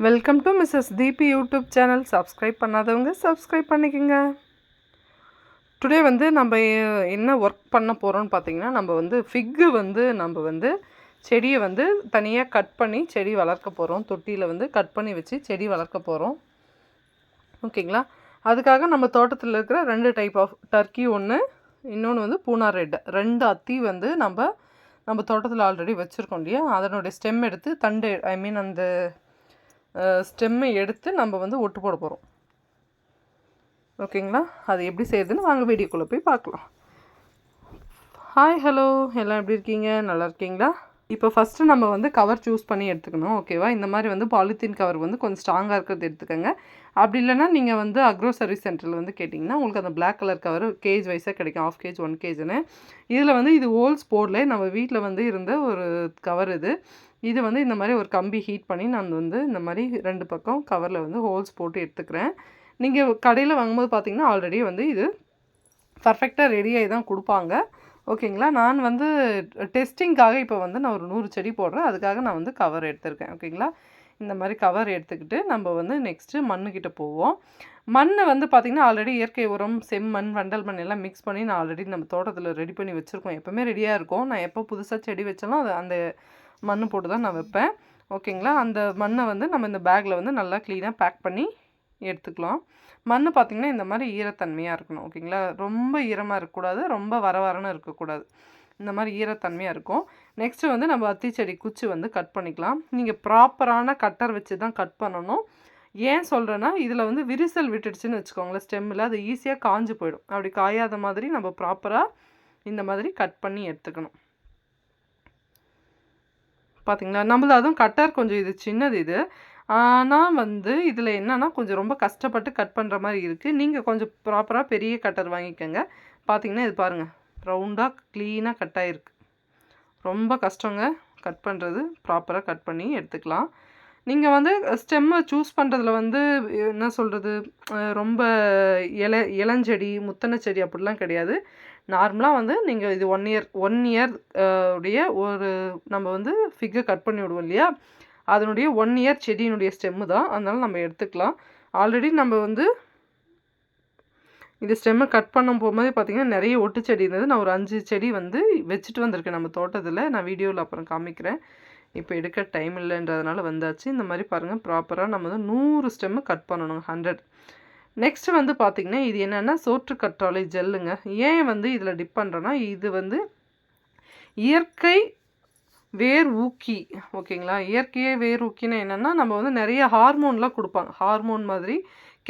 Welcome to Mrs Deepi YouTube channel. Subscribe பண்ணாதவங்க subscribe பண்ணிக்கோங்க. Today வந்து நம்ம என்ன ஒர்க் பண்ண போகிறோம்னு பார்த்தீங்கன்னா, நம்ம வந்து செடியை வந்து தனியாக கட் பண்ணி செடி வளர்க்க போகிறோம். தொட்டியில் வந்து கட் பண்ணி வச்சு செடி வளர்க்க போகிறோம். ஓகேங்களா? அதுக்காக நம்ம தோட்டத்தில் இருக்கிற 2 டைப் ஆஃப் டர்க்கி ஒன்று, இன்னொன்று வந்து பூனா ரெட், 2 அத்தி வந்து நம்ம தோட்டத்தில் ஆல்ரெடி வச்சுருக்கோம் இல்லையா, அதனுடைய ஸ்டெம் எடுத்து அந்த ஸ்டெம்மை எடுத்து நம்ம வந்து ஒட்டு போட போகிறோம். ஓகேங்களா? அது எப்படி செய்யுதுன்னு வாங்க வீடியோக்குள்ளே போய் பார்க்கலாம். ஹாய், ஹலோ, எல்லாம் எப்படி இருக்கீங்க? நல்லா இருக்கீங்களா? இப்போ ஃபஸ்ட்டு நம்ம வந்து கவர் சூஸ் பண்ணி எடுத்துக்கணும். ஓகேவா? இந்த மாதிரி வந்து பாலித்தீன் கவர் வந்து கொஞ்சம் ஸ்ட்ராங்காக இருக்கிறது எடுத்துக்கோங்க. அப்படி இல்லைன்னா நீங்கள் வந்து அக்ரோ சர்வீஸ் சென்டரில் வந்து கேட்டிங்கன்னா உங்களுக்கு அந்த பிளாக் கலர் கவர் கேஜ் வைஸாக கிடைக்கும். 1/2 kg 1 kgன்னு. இதில் வந்து இது ஹோல்ஸ் போடல, நம்ம வீட்டில் வந்து இருந்த ஒரு கவர் இது வந்து இந்த மாதிரி ஒரு கம்பி ஹீட் பண்ணி நான் வந்து இந்த மாதிரி 2 பக்கம் கவரில் வந்து ஹோல்ஸ் போட்டு எடுத்துக்கிறேன். நீங்கள் கடையில் வாங்கும்போது பார்த்தீங்கன்னா ஆல்ரெடி வந்து இது பர்ஃபெக்டாக ரெடியாகி தான் கொடுப்பாங்க. ஓகேங்களா? நான் வந்து டெஸ்டிங்காக இப்போ வந்து நான் ஒரு 100 செடி போடுறேன். அதுக்காக நான் வந்து கவர் எடுத்திருக்கேன். ஓகேங்களா? இந்த மாதிரி கவர் எடுத்துக்கிட்டு நம்ம வந்து நெக்ஸ்ட்டு மண்ணுக்கிட்ட போவோம். மண் வந்து பார்த்திங்கன்னா ஆல்ரெடி இயற்கை உரம், செம்மண், வண்டல் மண் எல்லாம் மிக்ஸ் பண்ணி நான் ஆல்ரெடி நம்ம தோட்டத்தில் ரெடி பண்ணி வச்சுருக்கோம். எப்போவுமே ரெடியாக இருக்கும். நான் எப்போ புதுசாக செடி வச்சாலும் அந்த மண் போட்டு தான் நான் வைப்பேன். ஓகேங்களா? அந்த மண்ணை வந்து நம்ம இந்த பேக்கில் வந்து நல்லா க்ளீனாக பேக் பண்ணி எடுத்துக்கலாம். மண் பார்த்திங்கன்னா இந்த மாதிரி ஈரத்தன்மையாக இருக்கணும். ஓகேங்களா? ரொம்ப ஈரமாக இருக்கக்கூடாது, ரொம்ப வரன்னு இருக்கக்கூடாது. இந்த மாதிரி ஈரத்தன்மையாக இருக்கும். நெக்ஸ்ட்டு வந்து நம்ம அத்தி செடி குச்சி வந்து கட் பண்ணிக்கலாம். நீங்கள் ப்ராப்பரான கட்டர் வச்சு தான் கட் பண்ணணும். ஏன் சொல்கிறேன்னா, இதில் வந்து விரிசல் விட்டுடுச்சுன்னு வச்சுக்கோங்களேன் ஸ்டெம்மில், அது ஈஸியாக காஞ்சு போயிடும். அப்படி காயாத மாதிரி நம்ம ப்ராப்பராக இந்த மாதிரி கட் பண்ணி எடுத்துக்கணும். பார்த்தீங்களா? நம்மளது அதுவும் கட்டர் கொஞ்சம் இது சின்னது இது. ஆனால் வந்து இதில் என்னென்னா கொஞ்சம் ரொம்ப கஷ்டப்பட்டு கட் பண்ணுற மாதிரி இருக்குது. நீங்கள் கொஞ்சம் ப்ராப்பராக பெரிய கட்டர் வாங்கிக்கோங்க. பார்த்தீங்கன்னா இது பாருங்கள், ரவுண்டாக க்ளீனாக கட் ஆகிருக்கு. ரொம்ப கஷ்டங்க கட் பண்ணுறது. ப்ராப்பராக கட் பண்ணி எடுத்துக்கலாம். நீங்கள் வந்து ஸ்டெம்மை சூஸ் பண்ணுறதுல வந்து என்ன சொல்கிறது, ரொம்ப இளஞ்செடி, முத்தனை செடி அப்படிலாம் கிடையாது. நார்மலாக வந்து நீங்கள் இது 1 இயர் உடைய ஒரு நம்ம வந்து ஃபிகர் கட் பண்ணி விடுவோம் இல்லையா, அதனுடைய 1 இயர் செடியினுடைய ஸ்டெம்மு தான். அதனால் நம்ம எடுத்துக்கலாம். ஆல்ரெடி நம்ம வந்து இந்த ஸ்டெம்மை கட் பண்ண போகும்போது பார்த்திங்கன்னா நிறைய ஒட்டு செடி இருந்தது. நான் ஒரு 5 செடி வந்து வச்சுட்டு வந்திருக்கேன் நம்ம தோட்டத்தில். நான் வீடியோவில் அப்புறம் காமிக்கிறேன். இப்போ எடுக்க டைம் இல்லைன்றதுனால வந்தாச்சு. இந்த மாதிரி பாருங்கள், ப்ராப்பராக நம்ம வந்து 100 ஸ்டெம்மு கட் பண்ணணும். 100. நெக்ஸ்ட்டு வந்து பார்த்திங்கன்னா இது என்னென்னா சோற்று கற்றாழை ஜெல்லுங்க. ஏன் வந்து இதில் டிப் பண்ணுறேன்னா, இது வந்து இயற்கை வேர் ஊக்கி. ஓகேங்களா? இயற்கையே வேர் ஊக்கினா என்னென்னா, நம்ம வந்து நிறைய ஹார்மோன்லாம் கொடுப்பாங்க. ஹார்மோன் மாதிரி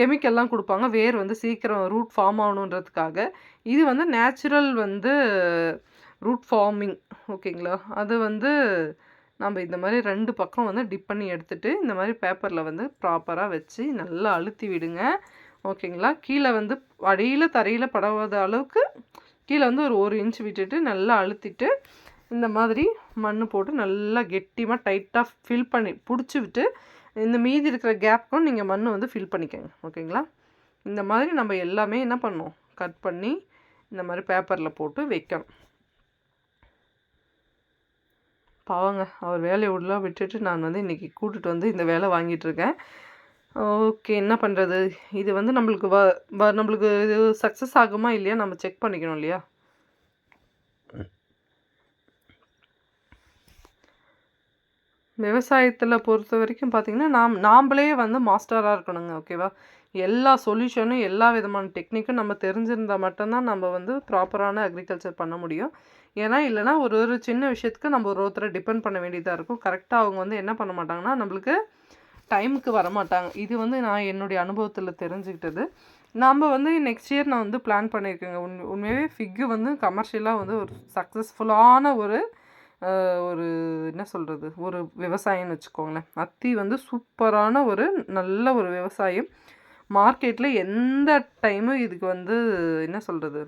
கெமிக்கல்லாம் கொடுப்பாங்க, வேர் வந்து சீக்கிரம் ரூட் ஃபார்ம் ஆகணுன்றதுக்காக. இது வந்து நேச்சுரல் வந்து ரூட் ஃபார்மிங். ஓகேங்களா? அது வந்து நம்ம இந்த மாதிரி 2 பக்கம் வந்து டிப் பண்ணி எடுத்துகிட்டு இந்த மாதிரி பேப்பரில் வந்து ப்ராப்பராக வச்சு நல்லா அழுத்தி விடுங்க. ஓகேங்களா? கீழே வந்து அடியில் தரையில் படாத அளவுக்கு கீழே வந்து ஒரு 1 இன்ச் விட்டுட்டு நல்லா அழுத்திட்டு இந்த மாதிரி மண் போட்டு நல்லா கெட்டியாக டைட்டாக ஃபில் பண்ணி பிடிச்சி விட்டு இந்த மீதி இருக்கிற கேப்புக்கும் நீங்கள் மண் வந்து ஃபில் பண்ணிக்கோங்க. ஓகேங்களா? இந்த மாதிரி நம்ம எல்லாமே என்ன பண்ணணும், கட் பண்ணி இந்த மாதிரி பேப்பரில் போட்டு வைக்கணும். பாவங்க, அவர் வேலையை உள்ள விட்டுட்டு நான் வந்து இன்றைக்கி கூட்டிகிட்டு வந்து இந்த வேலை வாங்கிட்டுருக்கேன். ஓகே, என்ன பண்ணுறது, இது வந்து நம்மளுக்கு இது சக்ஸஸ் ஆகுமா இல்லையா நம்ம செக் பண்ணிக்கணும் இல்லையா. விவசாயத்தில் பொறுத்த வரைக்கும் பார்த்திங்கன்னா நாம்ளே வந்து மாஸ்டராக இருக்கணுங்க. ஓகேவா? எல்லா சொல்யூஷனும் எல்லா விதமான டெக்னிக்கும் நம்ம தெரிஞ்சிருந்தால் மட்டும்தான் நம்ம வந்து ப்ராப்பரான அக்ரிகல்ச்சர் பண்ண முடியும். ஏன்னா இல்லைனா ஒரு சின்ன விஷயத்துக்கு நம்ம ஒருத்தரை டிபெண்ட் பண்ண வேண்டியதாக இருக்கும். கரெக்டாக அவங்க வந்து என்ன பண்ண மாட்டாங்கன்னா நம்மளுக்கு டைமுக்கு வரமாட்டாங்க. இது வந்து நான் என்னுடைய அனுபவத்தில் தெரிஞ்சுக்கிட்டது. நம்ம வந்து நெக்ஸ்ட் இயர் நான் வந்து பிளான் பண்ணியிருக்கேங்க. உண்மையாகவே ஃபிக்கு வந்து கமர்ஷியலாக வந்து ஒரு சக்ஸஸ்ஃபுல்லான ஒரு என்ன சொல்கிறது, ஒரு விவசாயம்னு வச்சுக்கோங்களேன். அத்தி வந்து சூப்பரான ஒரு நல்ல ஒரு விவசாயம். மார்க்கெட்டில் எந்த டைமும் இதுக்கு வந்து என்ன சொல்கிறது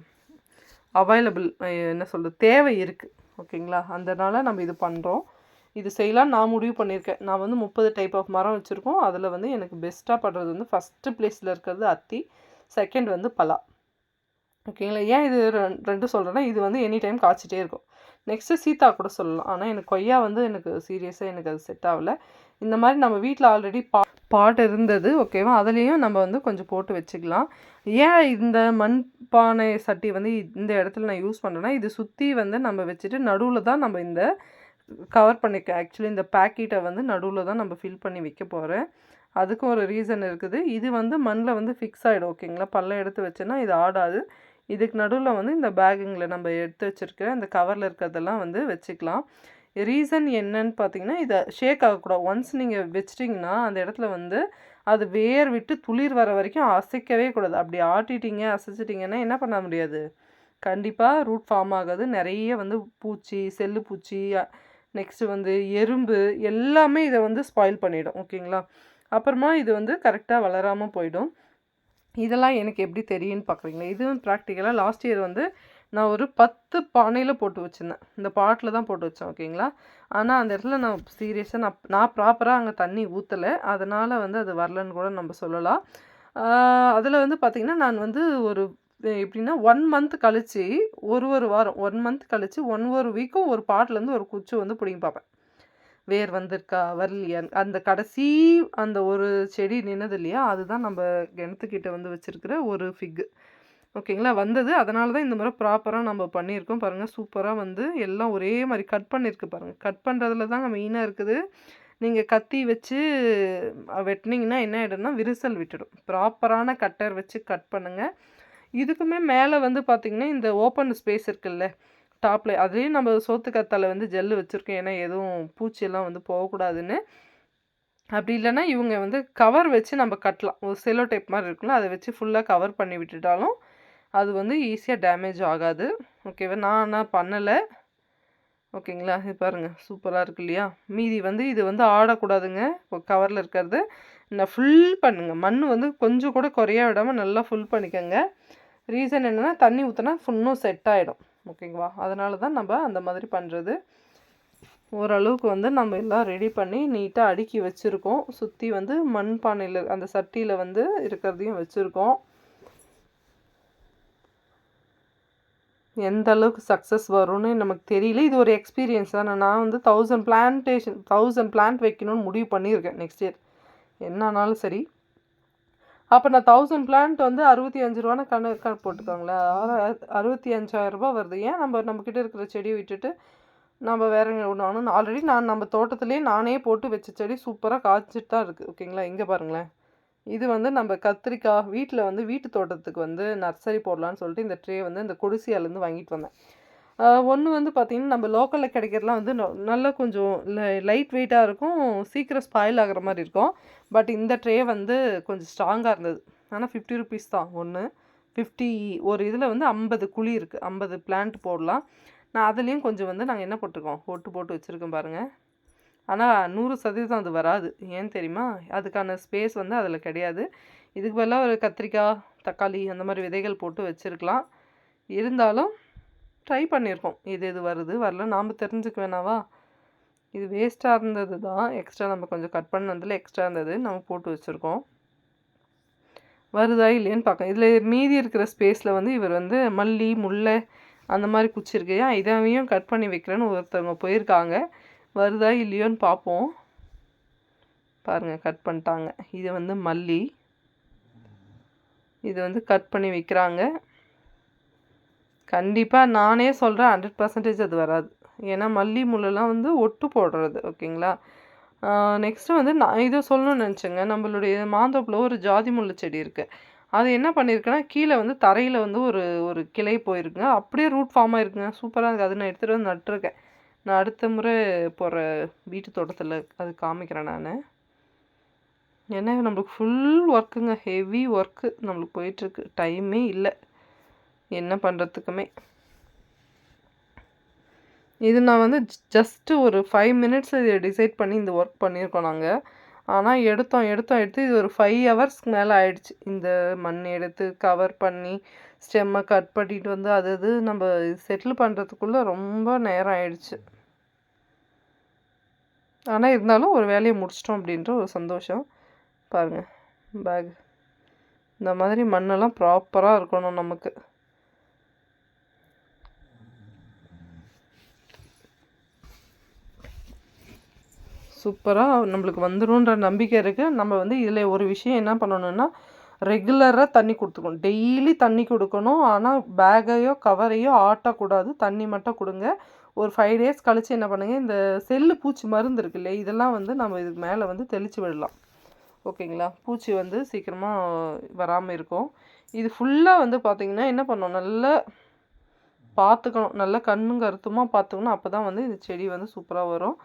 அவைலபிள், என்ன சொல்கிறது, தேவை இருக்குது. ஓகேங்களா? அதனால் நம்ம இது பண்ணுறோம். இது செய்யலாம் நான் முடிவு பண்ணியிருக்கேன். நான் வந்து 30 டைப் ஆஃப் மரம் வச்சுருக்கோம். அதில் வந்து எனக்கு பெஸ்ட்டாக பண்ணுறது வந்து ஃபஸ்ட்டு ப்ளேஸில் இருக்கிறது அத்தி, செகண்ட் வந்து பலா. ஓகேங்களா? ஏன் இது 2 சொல்கிறேன்னா, இது வந்து எனி டைம் காய்ச்சிட்டே இருக்கும். நெக்ஸ்ட்டு சீத்தா கூட சொல்லலாம். ஆனால் எனக்கு கொய்யா வந்து எனக்கு சீரியஸாக எனக்கு அது செட் ஆகலை. இந்த மாதிரி நம்ம வீட்டில் ஆல்ரெடி பாட் இருந்தது ஓகேவா, அதுலேயும் நம்ம வந்து கொஞ்சம் போட்டு வச்சுக்கலாம். ஏன் இந்த மண் பானை சட்டி வந்து இந்த இடத்துல நான் யூஸ் பண்ணுறேன்னா, இது சுற்றி வந்து நம்ம வச்சுட்டு நடுவில் தான் நம்ம இந்த கவர் பண்ணிக்க, ஆக்சுவலி இந்த பேக்கெட்டை வந்து நடுவில் தான் நம்ம ஃபில் பண்ணி வைக்க போகிறேன். அதுக்கும் ஒரு ரீசன் இருக்குது. இது வந்து மண்ணில் வந்து ஃபிக்ஸ் ஆகிடும் ஓகேங்களா, பல்ல எடுத்து வச்சோன்னா இது ஆடாது. இதுக்கு நடுவில் வந்து இந்த பேக்குங்களை நம்ம எடுத்து வச்சுருக்கிற இந்த கவரில் இருக்கிறதெல்லாம் வந்து வச்சுக்கலாம். ரீசன் என்னன்னு பார்த்தீங்கன்னா, இதை ஷேக் ஆகக்கூடாது. ஒன்ஸ் நீங்கள் வச்சிட்டிங்கன்னா அந்த இடத்துல வந்து அது வேர் விட்டு துளிர் வர வரைக்கும் அசைக்கவே கூடாது. அப்படி ஆட்டிட்டீங்க அசைச்சிட்டிங்கன்னா என்ன பண்ண முடியாது, கண்டிப்பாக ரூட் ஃபார்ம் ஆகாது. நிறைய வந்து பூச்சி, செல்லு பூச்சி, நெக்ஸ்ட்டு வந்து எறும்பு எல்லாமே இதை வந்து ஸ்பாயில் பண்ணிடும் ஓகேங்களா. அப்புறமா இது வந்து கரெக்டாக வளராமல் போயிடும். இதெல்லாம் எனக்கு எப்படி தெரியும்னு பார்க்குறீங்களா, இதுவும் ப்ராக்டிக்கலாக லாஸ்ட் இயர் வந்து நான் ஒரு 10 பானையில் போட்டு வச்சுருந்தேன். இந்த பாட்டில் தான் போட்டு வச்சேன் ஓகேங்களா. ஆனால் அந்த இடத்துல நான் சீரியஸாக நான் ப்ராப்பராக அங்கே தண்ணி ஊற்றலை, அதனால் வந்து அது வரலன்னு கூட நம்ம சொல்லலாம். அதில் வந்து பார்த்திங்கன்னா நான் வந்து ஒரு எப்படின்னா 1 மந்த் கழித்து ஒரு வாரம் 1 மந்த் கழித்து ஒரு வீக்கும் ஒரு பாட்டிலேருந்து ஒரு குச்சி வந்து பிடிங்கி பார்ப்பேன், வேர் வந்திருக்கா வரலையா. அந்த கடைசி அந்த ஒரு செடி நின்னது இல்லையா, அதுதான் நம்ம கிணத்துக்கிட்ட வந்து வச்சுருக்கிற ஒரு ஃபிக்கு ஓகேங்களா வந்தது. அதனால தான் இந்த முறை ப்ராப்பராக நம்ம பண்ணியிருக்கோம். பாருங்கள் சூப்பராக வந்து எல்லாம் ஒரே மாதிரி கட் பண்ணியிருக்கு பாருங்கள். கட் பண்ணுறதுல தாங்க மெயினாக இருக்குது. நீங்கள் கத்தி வச்சு வெட்டினீங்கன்னா என்ன ஆகிடும்னா விரிசல் விட்டுடும். ப்ராப்பரான கட்டர் வச்சு கட் பண்ணுங்கள். இதுக்குமே மேலே வந்து பார்த்திங்கன்னா இந்த ஓப்பன் ஸ்பேஸ் இருக்குல்ல டாப்பில், அதுலேயும் நம்ம சோத்து கத்தால வந்து ஜெல்லு வச்சுருக்கோம். ஏன்னா எதுவும் பூச்சியெல்லாம் வந்து போகக்கூடாதுன்னு. அப்படி இல்லைன்னா இவங்க வந்து கவர் வச்சு நம்ம கட்டலாம். ஒரு செலோ டேப் மாதிரி இருக்குல்ல, அதை வச்சு ஃபுல்லாக கவர் பண்ணி விட்டுட்டாலும் அது வந்து ஈஸியாக டேமேஜ் ஆகாது ஓகேவா. நான் பண்ணலை ஓகேங்களா. இது பாருங்கள் சூப்பராக இருக்கு இல்லையா. மீதி வந்து இது வந்து ஆடக்கூடாதுங்க. இப்போ கவரில் இருக்கிறது நான் ஃபுல் பண்ணுங்கள். மண் வந்து கொஞ்சம் கூட குறைய விடாமல் நல்லா ஃபுல் பண்ணிக்கோங்க. ரீசன் என்னென்னா தண்ணி ஊற்றினா ஃபுல்லும் செட் ஆகிடும் ஓகேங்களா. அதனால தான் நம்ம அந்த மாதிரி பண்ணுறது. ஓரளவுக்கு வந்து நம்ம எல்லாம் ரெடி பண்ணி நீட்டாக அடுக்கி வச்சுருக்கோம். சுற்றி வந்து மண் பானையில் அந்த சட்டியில் வந்து இருக்கிறதையும் வச்சுருக்கோம். எந்த அளவுக்கு சக்ஸஸ் வரும்னு நமக்கு தெரியல. இது ஒரு எக்ஸ்பீரியன்ஸ் தானே. நான் வந்து 1000 பிளான்ட் வைக்கணும்னு முடிவு பண்ணியிருக்கேன் நெக்ஸ்ட் இயர் என்னானாலும் சரி. அப்போ நான் 1000 பிளான்ட் வந்து 65 ரூபான்னு கணக்கு போட்டுக்கோங்களேன். 65,000 ரூபா வருது. ஏன் நம்மக்கிட்ட இருக்கிற செடியை விட்டுட்டு நம்ம வேற ஒன்று ஆல்ரெடி நம்ம தோட்டத்துலேயே நானே போட்டு வச்ச செடி சூப்பராக காய்ச்சிட்டு தான் இருக்குது ஓகேங்களா. இங்கே பாருங்களேன், இது வந்து நம்ம கத்திரிக்காய் வீட்டில் வந்து வீட்டு தோட்டத்துக்கு வந்து நர்சரி போடலான்னு சொல்லிட்டு இந்த ட்ரே வந்து இந்த கொடிசியாலேருந்து வாங்கிட்டு வந்தேன். ஒன்று வந்து பார்த்திங்கன்னா நம்ம லோக்கலில் கிடைக்கிறதுலாம் வந்து நல்லா கொஞ்சம் லைட் வெயிட்டாக இருக்கும், சீக்கிரம் ஸ்பாயில் ஆகிற மாதிரி இருக்கும். பட் இந்த ட்ரே வந்து கொஞ்சம் ஸ்ட்ராங்காக இருந்தது. ஆனால் 50 ருபீஸ் தான் ஒன்று. 50 ஒரு இதில் வந்து 50 குழி இருக்குது, 50 பிளான்ட் போடலாம். நான் அதுலேயும் கொஞ்சம் வந்து நாங்கள் என்ன போட்டிருக்கோம் போட்டு வச்சுருக்கோம் பாருங்கள். ஆனால் 100% அது வராது. ஏன்னு தெரியுமா, அதுக்கான ஸ்பேஸ் வந்து அதில் கிடையாது. இதுக்கு பதிலாக ஒரு கத்திரிக்காய், தக்காளி அந்த மாதிரி விதைகள் போட்டு வச்சுருக்கலாம். இருந்தாலும் ட்ரை பண்ணியிருக்கோம், இது வருது வரல நாம் தெரிஞ்சுக்க வேணாவா. இது வேஸ்ட்டாக இருந்தது தான், எக்ஸ்ட்ரா நம்ம கொஞ்சம் கட் பண்ணதில் எக்ஸ்ட்ரா இருந்தது நம்ம போட்டு வச்சுருக்கோம். வருதா இல்லையான்னு பார்க்க. இதில் மீதி இருக்கிற ஸ்பேஸில் வந்து இவர் வந்து மல்லி, முல்லை அந்த மாதிரி குச்சி இருக்கையா, இதையும் கட் பண்ணி வைக்கிறேன்னு ஒருத்தவங்க போயிருக்காங்க. வருதா இல்லையோன்னு பார்ப்போம். பாருங்கள் கட் பண்ணிட்டாங்க. இது வந்து மல்லி, இது வந்து கட் பண்ணி வைக்கிறாங்க. கண்டிப்பாக நானே சொல்கிறேன் 100% அது வராது. ஏன்னா மல்லி முள்ளெல்லாம் வந்து ஒட்டு போடுறது ஓகேங்களா. நெக்ஸ்ட்டு வந்து நான் இதை சொல்லணும்னு நினச்சேங்க. நம்மளுடைய மாந்தோப்பில் ஒரு ஜாதி முல்லை செடி இருக்குது. அது என்ன பண்ணியிருக்குன்னா கீழே வந்து தரையில் வந்து ஒரு கிளை போயிருக்குங்க, அப்படியே ரூட் ஃபார்ம் ஆகிருக்குங்க. சூப்பராக இருக்குது. அது நான் எடுத்துகிட்டு வந்து நட்டுருக்கேன். நான் அடுத்த முறை போகிற வீட்டு தோட்டத்தில் அது காமிக்கிறேன் நான். ஏன்னா நம்மளுக்கு ஃபுல் ஒர்க்குங்க, ஹெவி ஒர்க்கு நம்மளுக்கு போயிட்டுருக்கு. டைமே இல்லை என்ன பண்ணுறதுக்குமே. இது நான் வந்து ஜஸ்ட்டு ஒரு 5 மினிட்ஸ் இதை டிசைட் பண்ணி இந்த ஒர்க் பண்ணியிருக்கோம் நாங்கள். ஆனால் எடுத்து இது ஒரு 5 ஹவர்ஸ்க்கு மேலே ஆயிடுச்சு. இந்த மண் எடுத்து கவர் பண்ணி ஸ்டெம்மை கட் பண்ணிட்டு வந்து அது நம்ம செட்டில் பண்ணுறதுக்குள்ளே ரொம்ப நேரம் ஆயிடுச்சு. ஆனால் இருந்தாலும் ஒரு வேலையை முடிச்சிட்டோம் அப்படின்ற ஒரு சந்தோஷம். பாருங்கள் பேக் இந்த மாதிரி மண்ணெல்லாம் ப்ராப்பராக இருக்கணும் நமக்கு. சூப்பராக நம்மளுக்கு வந்துடும்ன்ற நம்பிக்கை இருக்குது. நம்ம வந்து இதில் ஒரு விஷயம் என்ன பண்ணணும்னா, ரெகுலராக தண்ணி கொடுத்துக்கணும். டெய்லி தண்ணி கொடுக்கணும். ஆனால் பேக்கையோ கவரையோ ஆட்டக்கூடாது. தண்ணி மட்டும் கொடுங்க. ஒரு 5 டேஸ் கழித்து என்ன பண்ணுங்கள், இந்த செல்லு பூச்சி மருந்து இருக்கு இல்லையா, இதெல்லாம் வந்து நம்ம இதுக்கு மேலே வந்து தெளித்து விடலாம். ஓகேங்களா? பூச்சி வந்து சீக்கிரமாக வராமல் இருக்கும். இது ஃபுல்லாக வந்து பார்த்திங்கன்னா என்ன பண்ணணும், நல்லா பார்த்துக்கணும். நல்லா கண்ணும் கருத்துமாக பார்த்துக்கணும். அப்போ தான் வந்து இந்த செடி வந்து சூப்பராக வரும்.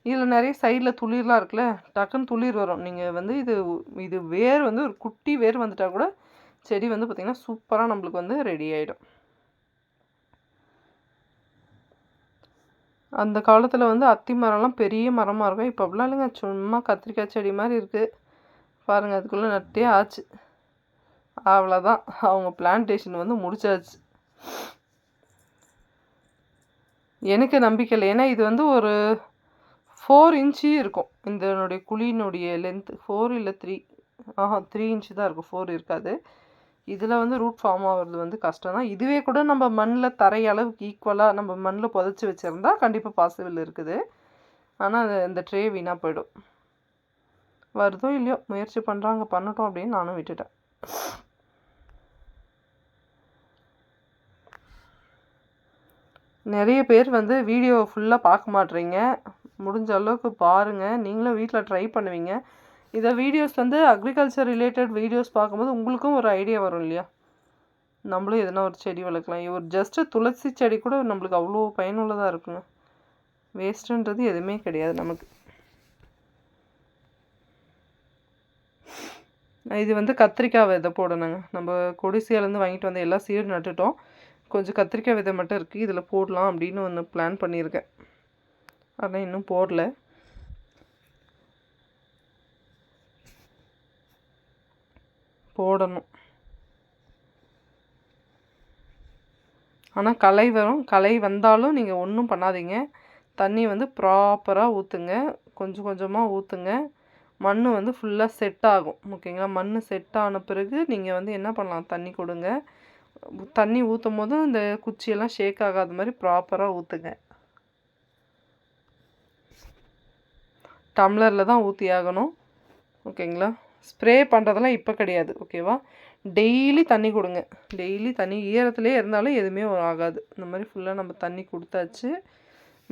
இதில் நிறைய சைடில் துளிர்லாம் இருக்குல்ல, டக்குன்னு துளிர் வரும். நீங்கள் வந்து இது வேர் வந்து ஒரு குட்டி வேர் வந்துட்டால் கூட செடி வந்து பார்த்திங்கன்னா சூப்பராக நம்மளுக்கு வந்து ரெடி ஆகிடும். அந்த காலத்தில் வந்து அத்தி மரம்லாம் பெரிய மரமாக இருக்கும். இப்போ அப்படிலாம் இல்லைங்க, சும்மா கத்திரிக்காய் செடி மாதிரி இருக்குது பாருங்கள். அதுக்குள்ளே நட்டே ஆச்சு, அவ்வளோதான். அவங்க பிளான்டேஷன் வந்து முடிச்சாச்சு. எனக்கு நம்பிக்கை இல்லை. ஏன்னா இது வந்து ஒரு 4 இன்ச்சு இருக்கும். இதனுடைய குழியினுடைய லென்த்து 4 இல்லை 3 இன்ச்சு தான் இருக்கும், 4 இருக்காது. இதில் வந்து ரூட் ஃபார்ம் ஆகிறது வந்து கஷ்டம் தான். இதுவே கூட நம்ம மண்ணில் தரை அளவுக்கு ஈக்குவலாக நம்ம மண்ணில் புதைச்சி வச்சுருந்தா கண்டிப்பாக பாசிபிள் இருக்குது. ஆனால் இந்த ட்ரே வீணாக போயிடும். வருதோ இல்லையோ, முயற்சி பண்ணுறாங்க, பண்ணட்டும் அப்படின்னு நானும் விட்டுட்டேன். நிறைய பேர் வந்து வீடியோ ஃபுல்லாக பார்க்க மாட்றீங்க. முடிஞ்ச அளவுக்கு பாருங்கள். நீங்களும் வீட்டில் ட்ரை பண்ணுவீங்க. இதை வீடியோஸ் வந்து அக்ரிகல்ச்சர் ரிலேட்டட் வீடியோஸ் பார்க்கும்போது உங்களுக்கும் ஒரு ஐடியா வரும் இல்லையா, நம்மளும் எதனா ஒரு செடி வளர்க்கலாம். ஒரு ஜஸ்ட்டு துளசி செடி கூட நம்மளுக்கு அவ்வளோ பயனுள்ளதாக இருக்குங்க. வேஸ்ட்டுன்றது எதுவுமே கிடையாது நமக்கு. இது வந்து கத்திரிக்காய் விதை போடணுங்க. நம்ம கொடிசியாலேருந்து வாங்கிட்டு வந்து எல்லா சீடும் நட்டுட்டோம். கொஞ்சம் கத்திரிக்காய் விதை மட்டும் இருக்குது, இதில் போடலாம் அப்படின்னு ஒன்று பிளான் பண்ணியிருக்கேன். ஆனால் இன்னும் போடல. போடணும். ஆனால் களை வரும். களை வந்தாலும் நீங்கள் ஒன்றும் பண்ணாதீங்க. தண்ணி வந்து ப்ராப்பராக ஊற்றுங்க. கொஞ்சம் கொஞ்சமாக ஊற்றுங்க. மண் வந்து ஃபுல்லாக செட் ஆகும். ஓகேங்களா? மண் செட் ஆன பிறகு நீங்கள் வந்து என்ன பண்ணலாம், தண்ணி கொடுங்க. தண்ணி ஊற்றும் போதும் இந்த குச்சியெல்லாம் ஷேக் ஆகாத மாதிரி ப்ராப்பராக ஊற்றுங்க. டம்ளரில் தான் ஊற்றி ஆகணும். ஓகேங்களா? ஸ்ப்ரே பண்ணுறதெல்லாம் இப்போ கிடையாது. ஓகேவா? டெய்லி தண்ணி கொடுங்க. டெய்லி தண்ணி ஈரத்துலேயே இருந்தாலும் எதுவுமே ஆகாது. இந்த மாதிரி ஃபுல்லாக நம்ம தண்ணி கொடுத்தாச்சு.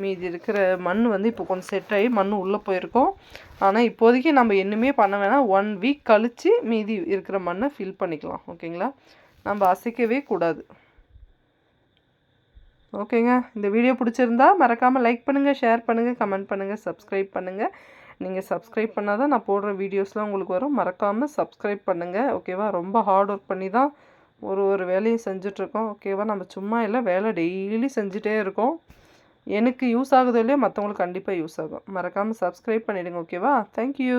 மீதி இருக்கிற மண் வந்து இப்போ கொஞ்சம் செட் ஆகி மண் உள்ளே போயிருக்கோம். ஆனால் இப்போதைக்கு நம்ம இன்னுமே பண்ண வேணாம். 1 வீக் கழித்து மீதி இருக்கிற மண்ணை ஃபில் பண்ணிக்கலாம். ஓகேங்களா? நம்ம அசைக்கவே கூடாது. ஓகேங்க. இந்த வீடியோ பிடிச்சிருந்தா மறக்காமல் லைக் பண்ணுங்கள், ஷேர் பண்ணுங்கள், கமெண்ட் பண்ணுங்கள், சப்ஸ்கிரைப் பண்ணுங்கள். நீங்கள் சப்ஸ்கிரைப் பண்ணால் தான் நான் போடுற வீடியோஸ்லாம் உங்களுக்கு வரும். மறக்காமல் சப்ஸ்கிரைப் பண்ணுங்கள். ஓகேவா? ரொம்ப ஹார்ட் ஒர்க் பண்ணி தான் ஒரு வேலையும் செஞ்சிட்ருக்கோம். ஓகேவா? நம்ம சும்மா இல்லை, வேலை டெய்லி செஞ்சுட்டே இருக்கோம். எனக்கு யூஸ் ஆகுதோ இல்லையோ, மற்றவங்களுக்கு கண்டிப்பாக யூஸ் ஆகும். மறக்காமல் சப்ஸ்கிரைப் பண்ணிவிடுங்க. ஓகேவா? தேங்க்யூ.